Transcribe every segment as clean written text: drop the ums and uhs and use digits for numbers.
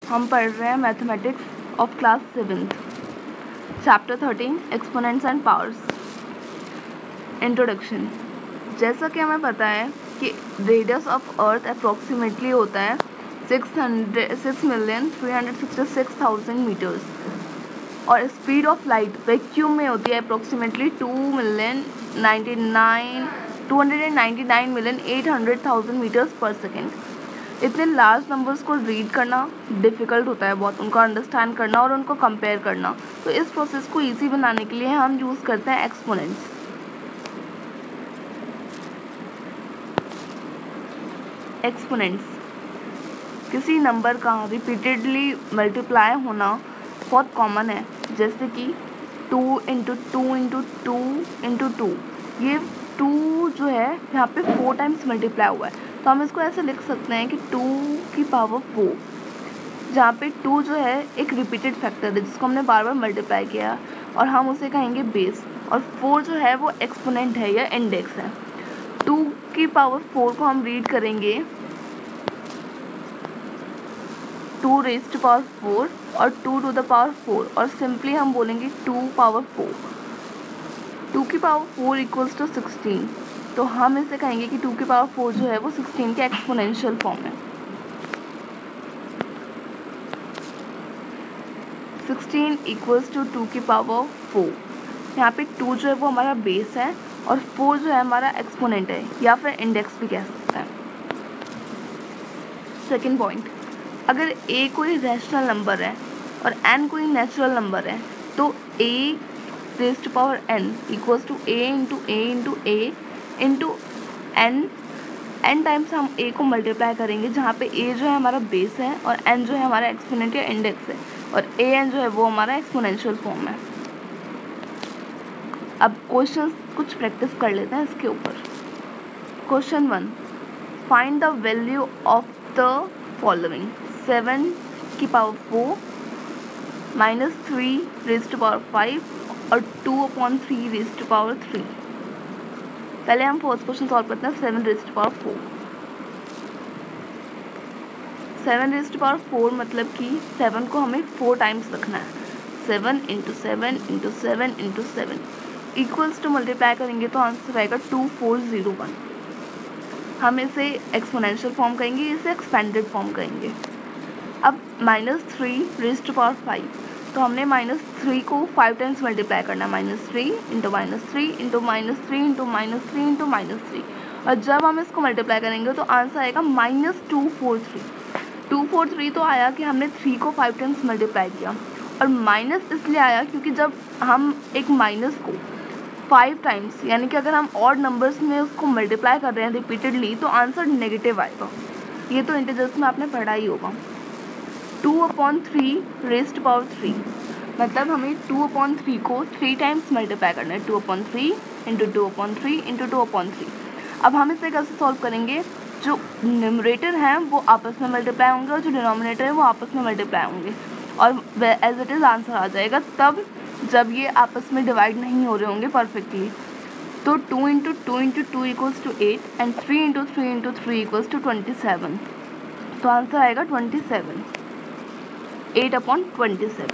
हम पढ़ रहे हैं mathematics of class 7th chapter 13 exponents and powers. Introduction. जैसा कि हमें पता है कि रेडियस ऑफ अर्थ अप्रॉक्सीमेटली होता है 6,366,000 मीटर्स और स्पीड ऑफ लाइट वैक्यूम में होती है अप्रॉक्सीमेटली 299,800,000 मीटर्स पर सेकेंड। इतने लार्ज नंबर्स को रीड करना डिफ़िकल्ट होता है बहुत, उनको अंडरस्टैंड करना और उनको कंपेयर करना। तो इस प्रोसेस को इजी बनाने के लिए हम यूज़ करते हैं एक्सपोनेंट्स। एक्सपोनेंट्स किसी नंबर का रिपीटेडली मल्टीप्लाई होना बहुत कॉमन है, जैसे कि 2 इंटू 2 इंटू 2 इंटू 2। ये 2 जो है यहाँ पे 4 टाइम्स मल्टीप्लाई हुआ है, तो हम इसको ऐसे लिख सकते हैं कि 2 की पावर 4, जहाँ पे 2 जो है एक रिपीटेड फैक्टर है जिसको हमने बार बार मल्टीप्लाई किया और हम उसे कहेंगे बेस, और 4 जो है वो एक्सपोनेंट है या इंडेक्स है। 2 की पावर 4 को हम रीड करेंगे 2 रेज़्ड टू पावर 4 और 2 टू द पावर 4, और सिंपली हम बोलेंगे 2 पावर 4। 2 की पावर 4 इक्वल्स टू 16, तो हम इसे कहेंगे कि 2 की पावर 4 जो है वो 16 के एक्सपोनेंशियल फॉर्म है। 16 इक्वल्स टू 2 की पावर 4। यहाँ पे 2 जो है वो हमारा बेस है और 4 जो है हमारा एक्सपोनेंट है या फिर इंडेक्स भी कह सकते हैं। सेकेंड पॉइंट, अगर a कोई रैशनल नंबर है और n कोई नेचुरल नंबर है, तो a raised to power n equals to a into a into a into n times हम a को मल्टीप्लाई करेंगे, जहाँ पे a जो है हमारा बेस है और n जो है हमारा एक्सपोनेंट या इंडेक्स है, और an जो है वो हमारा एक्सपोनेंशियल फॉर्म है। अब क्वेश्चंस कुछ प्रैक्टिस कर लेते हैं इसके ऊपर। Question 1, find the value of the following 7 की power 4 minus 3 raised to power 5 और 2/3 रेज़्ड टू पावर 3। पहले हम फर्स्ट क्वेश्चन सॉल्व करते हैं। 7 raised to power 4, 7 raised to power 4 मतलब कि 7 को हमें 4 टाइम्स रखना है। 7 into 7 into 7 into 7 equals to multiply करेंगे तो आंसर आएगा 2401। हम इसे एक्सपोनेंशियल फॉर्म कहेंगे, इसे एक्सपेंडेड फॉर्म कहेंगे। अब माइनस 3 रेज़्ड टू पावर 5, तो हमने माइनस 3 को 5 टाइम्स मल्टीप्लाई करना है। -3 इंटू -3 इंटू -3 इंटू -3 इंटू -3, और जब हम इसको मल्टीप्लाई करेंगे तो आंसर आएगा -243। 243 तो आया कि हमने 3 को 5 टाइम्स मल्टीप्लाई किया, और माइनस इसलिए आया क्योंकि जब हम एक माइनस को 5 टाइम्स, यानी कि अगर हम ऑड नंबर्स में उसको मल्टीप्लाई कर रहे हैं रिपीटेडली, तो आंसर नेगेटिव आएगा। ये तो इंटीजर्स में आपने पढ़ा ही होगा। 2/3 रेज़्ड टू पावर 3, मतलब हमें 2/3 को 3 टाइम्स मल्टीप्लाई करना है। 2/3 इंटू 2/3 इंटू 2/3। अब हम इसे कैसे सॉल्व करेंगे? जो न्यूमरेटर हैं वो आपस में मल्टीप्लाई होंगे और जो डिनोमिनेटर है वो आपस में मल्टीप्लाई होंगे, और एज इट इज़ आंसर आ जाएगा तब जब ये आपस में डिवाइड नहीं हो रहे होंगे परफेक्टली। तो 2 into 2 into 2 equals to 8 and 3 into 3 into 3 equals to 27। तो आंसर आएगा 27, 8/27।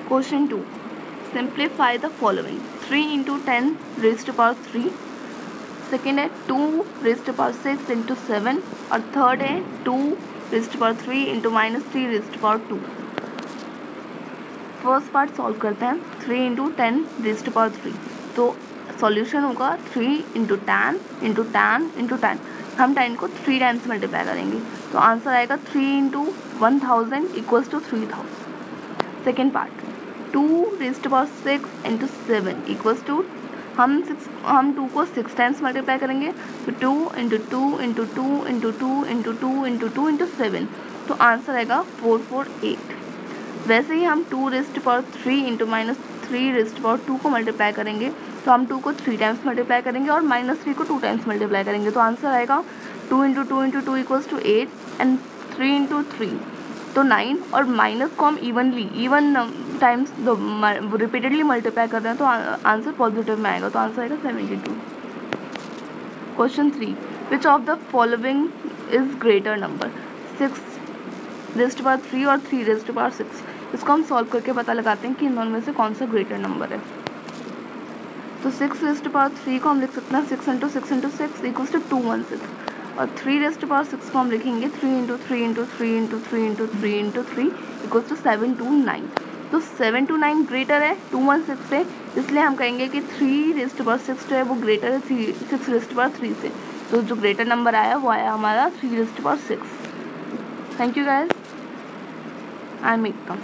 Question 2, simplify the following 3 into 10 raised to power 3, second है 2 रेज़्ड टू पावर 6 इंटू 7, और थर्ड है 2 raised to power 3 into -3 raised to power 2। First part solve करते हैं। 3 into 10 raised to power 3, तो solution होगा 3 into 10 into 10 into 10। हम 10 को 3 times multiply करेंगे, तो आंसर आएगा 3 into 1000 equals to 3000। Second part 2 raised to power 6 into 7 equals to, हम 2 को 6 टाइम्स मल्टीप्लाई करेंगे, तो 2 into 2 into 2 into 2 into 2 into 2 into 7, तो आंसर आएगा 448। वैसे ही हम 2 raised to power 3 into -3 raised to power 2 को मल्टीप्लाई करेंगे, तो हम 2 को 3 टाइम्स मल्टीप्लाई करेंगे और -3 को 2 टाइम्स मल्टीप्लाई करेंगे, तो आंसर आएगा 2 into 2 into 2 equals to 8 and 3 into 3 तो 9, और माइनस को हम इवन टाइम्स रिपीटेडली मल्टीप्लाई कर रहे हैं, तो आंसर पॉजिटिव में आएगा, तो आंसर आएगा 72। Question 3, which of the following is greater number 6 rest power 3 और 3 रेस्ट पावर 6। इसको हम सॉल्व करके पता लगाते हैं कि इन दोनों में से कौन सा ग्रेटर नंबर है। तो 6 रेस्ट पावर 3 को हम लिख सकते हैं 6 इंटू 6 इंटू 6 इक्वल्स टू 216 और 3 रेस्ट पावर 6 को हम लिखेंगे 3 into 3 into 3 into 3 into 3 into 3 equals to 729। तो 729 ग्रेटर है 216 से, इसलिए हम कहेंगे कि 3 रेस्ट पावर 6 जो है वो ग्रेटर है 6 रेस्ट पावर 3 से। तो जो ग्रेटर नंबर आया वो आया हमारा 3 rest power 6। Thank you guys, I am Ekta.